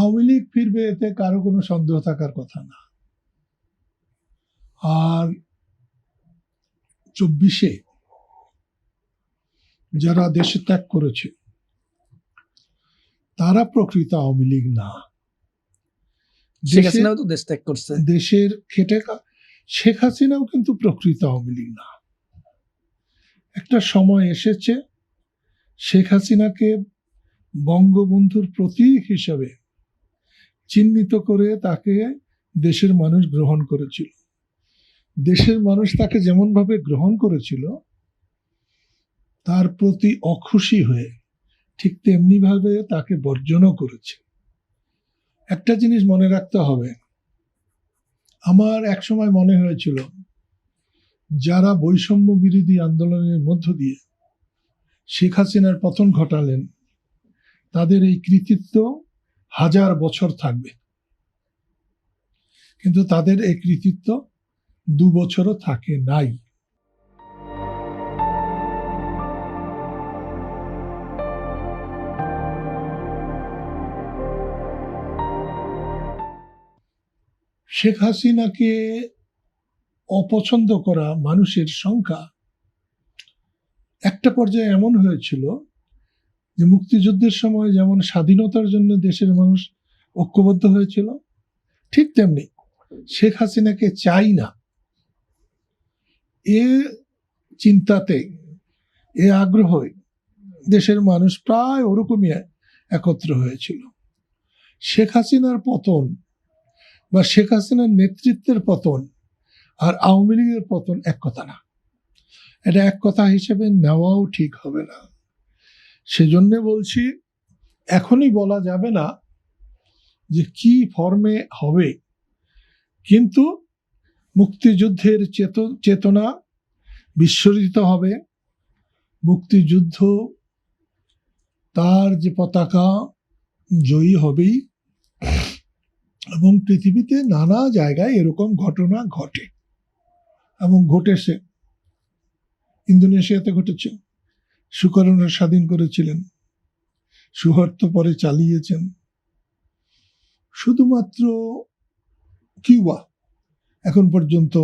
আওয়ামী লীগ ফিরবে এতে কারো কোনো সন্দেহ থাকার কথা না। আর 24-এ যারা দেশে ত্যাগ করেছে তারা প্রকৃত আওয়ামী লীগ না। শেখ হাসিনাও তো দেশ ত্যাগ করছে। দেশের খেটে শেখ হাসিনাও কিন্তু প্রকৃত আওয়ামী লীগ না। একটা সময় এসেছে শেখ হাসিনাকে বঙ্গবন্ধুর প্রতীক হিসাবে চিহ্নিত করে তাকে দেশের মানুষ গ্রহণ করেছিল। দেশের মানুষ তাকে যেমন ভাবে গ্রহণ করেছিল, তার প্রতি অখুশি হয়ে ঠিক তেমনি ভাবে তাকে বর্জনও করেছে। একটা জিনিস মনে রাখতে হবে, আমার একসময় মনে হয়েছিল যারা বৈষম্য বিরোধী আন্দোলনের মধ্য দিয়ে শেখ হাসিনার পতন ঘটালেন তাদের এই কৃতিত্ব 1000 বছর থাকবে, কিন্তু তাদের এই কৃতিত্ব 2 বছরও থাকে নাই। শেখ হাসিনাকে অপছন্দ করা মানুষের সংখ্যা একটা পর্যায়ে এমন হয়েছিল যে মুক্তিযুদ্ধের সময় যেমন স্বাধীনতার জন্য দেশের মানুষ ঐক্যবদ্ধ হয়েছিল, ঠিক তেমনি শেখ হাসিনাকে চাই না এ চিন্তাতে, এ আগ্রহে দেশের মানুষ প্রায় ওরকমই একত্র হয়েছিল। শেখ হাসিনার পতন বা শেখ হাসিনার নেতৃত্বের পতন আর আওয়ামী লীগের পতন এক কথা না। এটা এক কথা হিসেবে নেওয়াও ঠিক হবে না। সেজন্য বলছি, এখনই বলা যাবে না যে কি ফর্মে হবে, কিন্তু মুক্তিযুদ্ধের চেতনা বিস্মৃত হবে। মুক্তিযুদ্ধ তার যে পতাকা জয়ী হবেই, এবং পৃথিবীতে নানা জায়গায় এরকম ঘটনা ঘটে এবং ঘটেছে। ইন্দোনেশিয়াতে ঘটেছে, সুকারুরা স্বাধীন করেছিলেন, সুহার্তো পরে চালিয়েছেন। শুধুমাত্র কিউবা এখন পর্যন্ত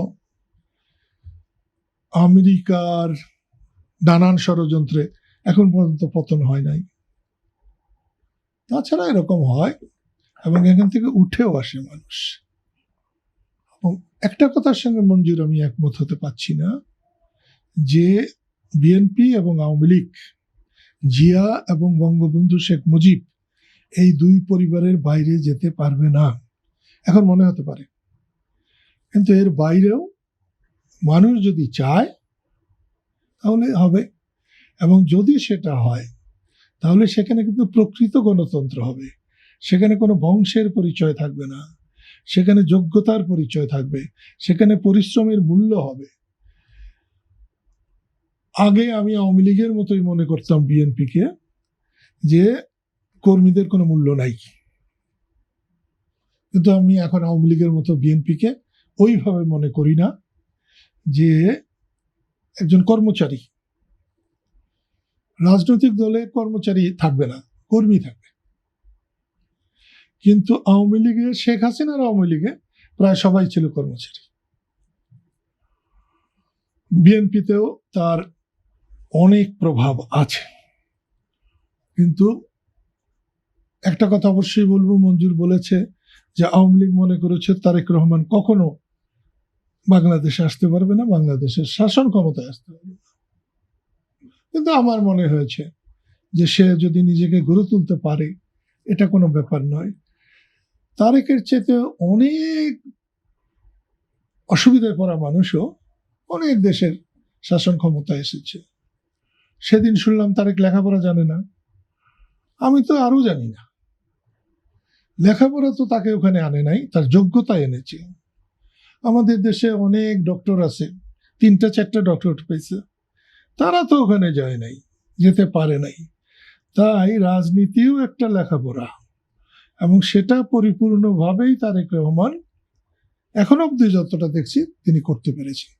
আমেরিকার নানান ষড়যন্ত্রে এখন পর্যন্ত পতন হয় নাই। তাছাড়া এরকম হয় এবং এখান থেকে উঠেও আসে মানুষ। এবং একটা কথার সঙ্গে মঞ্জুর আমি একমত হতে পারছি না যে বিএনপি এবং আওয়ামী লীগ, জিয়া এবং বঙ্গবন্ধু শেখ মুজিব এই 2 পরিবারের বাইরে যেতে পারবে না। এখন মনে হতে পারে, কিন্তু এর বাইরেও মানুষ যদি চায় তাহলে হবে, এবং যদি সেটা হয় তাহলে সেখানে কিন্তু প্রকৃত গণতন্ত্র হবে। সেখানে কোনো বংশের পরিচয় থাকবে না, সেখানে যোগ্যতার পরিচয় থাকবে, সেখানে পরিশ্রমের মূল্য হবে। আগে আমি আওয়ামী লীগের মতোই মনে করতাম বিএনপিকে, যে কর্মীদের কোনো মূল্য নাই, কিন্তু আমি এখন আওয়ামী লীগের মতো বিএনপিকে ওইভাবে মনে করি না, যে একজন কর্মচারী, রাজনৈতিক দলে কর্মচারী থাকবে না, কর্মী থাকবে। কিন্তু আওয়ামী লীগে, শেখ হাসিনার আওয়ামী লীগে প্রায় সবাই ছিল কর্মচারী। বিএনপিতেও তার অনেক প্রভাব আছে, কিন্তু একটা কথা অবশ্যই বলবো, মঞ্জুর বলেছে যে আওয়ামী লীগ মনে করেছে তারেক রহমান কখনো বাংলাদেশে আসতে পারবে না, বাংলাদেশের শাসন ক্ষমতায় আসতে পারবে না। কিন্তু আমার মনে হয়েছে যে সে যদি নিজেকে গড়ে তুলতে পারে এটা কোনো ব্যাপার নয়। তারেকের চেয়ে অনেক অসুবিধায় পড়া মানুষও অনেক দেশের শাসন ক্ষমতায় এসেছে। সেদিন শুনলাম তারেক লেখাপড়া জানে না। আমি তো আরো জানি না, লেখাপড়া তো তাকে ওখানে আনে নাই, তার যোগ্যতা এনেছে। আমাদের দেশে অনেক ডক্টর আছে, 3-4টা ডক্টরেট পেয়েছে, তারা তো ওখানে যায় নাই, যেতে পারে নাই। তাই রাজনীতিও একটা লেখাপড়া, এবং সেটা পরিপূর্ণভাবেই তারেক রহমান এখন অব্দি যতটা দেখছি তিনি করতে পেরেছেন।